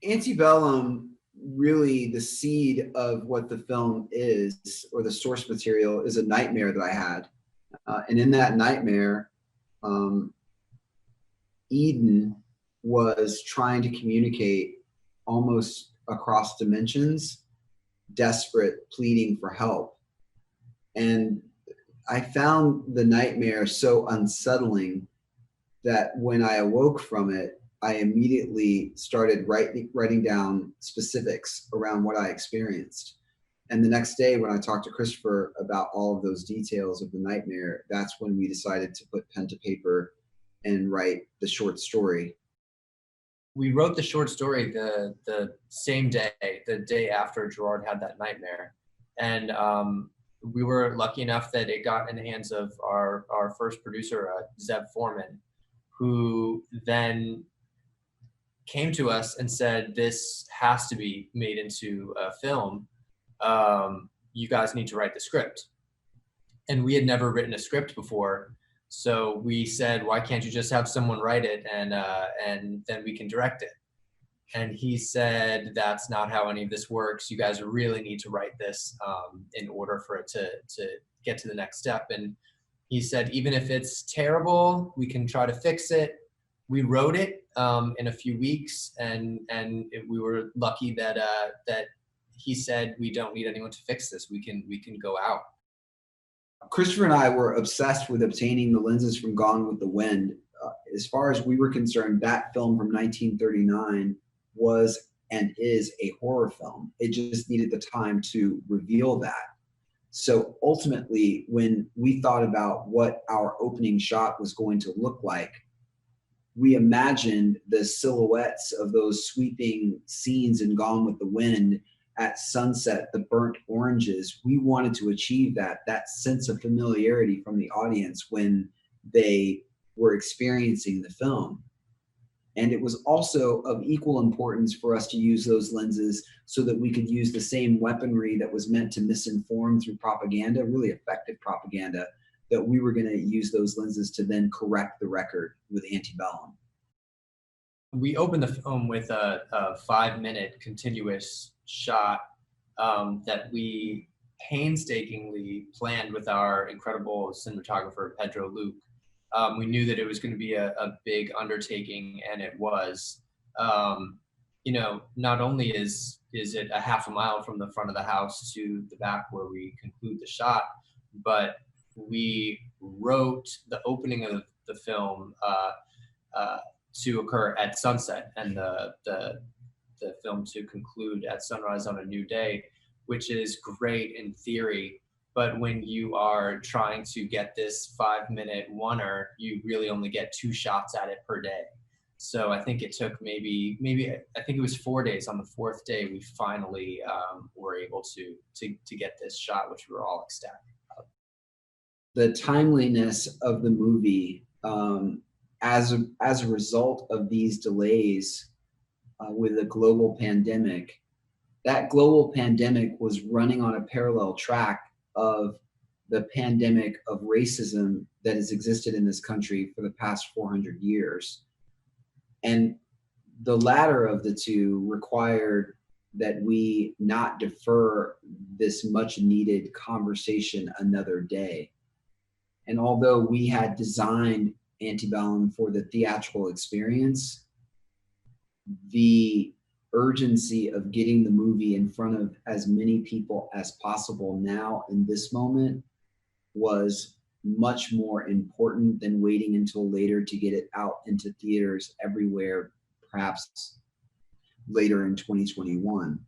Antebellum, really the seed of what the film is, or the source material, is a nightmare that I had. And in that nightmare, Eden was trying to communicate almost across dimensions, desperate, pleading for help. And I found the nightmare so unsettling that when I awoke from it, I immediately started writing down specifics around what I experienced. And the next day, when I talked to Christopher about all of those details of the nightmare, that's when we decided to put pen to paper and write the short story. We wrote the short story the same day, the day after Gerard had that nightmare. And we were lucky enough that it got in the hands of our first producer, Zeb Foreman, who then came to us and said, this has to be made into a film. You guys need to write the script. And we had never written a script before. So we said, why can't you just have someone write it and then we can direct it? And he said, that's not how any of this works. You guys really need to write this in order for it to get to the next step. And he said, even if it's terrible, we can try to fix it. We wrote it in a few weeks, and we were lucky that he said, we don't need anyone to fix this. We can go out. Christopher and I were obsessed with obtaining the lenses from Gone with the Wind. As far as we were concerned, that film from 1939 was and is a horror film. It just needed the time to reveal that. So ultimately, when we thought about what our opening shot was going to look like, we imagined the silhouettes of those sweeping scenes in Gone with the Wind at sunset, the burnt oranges. We wanted to achieve that sense of familiarity from the audience when they were experiencing the film. And it was also of equal importance for us to use those lenses so that we could use the same weaponry that was meant to misinform through propaganda, really effective propaganda, that we were going to use those lenses to then correct the record with Antebellum. We opened the film with a 5-minute continuous shot that we painstakingly planned with our incredible cinematographer, Pedro Luke. We knew that it was going to be a big undertaking, and it was. You know, not only is it a half a mile from the front of the house to the back where we conclude the shot, but we wrote the opening of the film to occur at sunset, and the film to conclude at sunrise on a new day, which is great in theory. But when you are trying to get this 5-minute oneer, you really only get 2 shots at it per day. So I think it took maybe I think it was 4 days. On the 4th day, we finally were able to get this shot, which we were all ecstatic about. The timeliness of the movie, as a result of these delays with a global pandemic, that global pandemic was running on a parallel track of the pandemic of racism that has existed in this country for the past 400 years. And the latter of the two required that we not defer this much needed conversation another day. And although we had designed Antebellum for the theatrical experience, the urgency of getting the movie in front of as many people as possible now in this moment was much more important than waiting until later to get it out into theaters everywhere, perhaps later in 2021.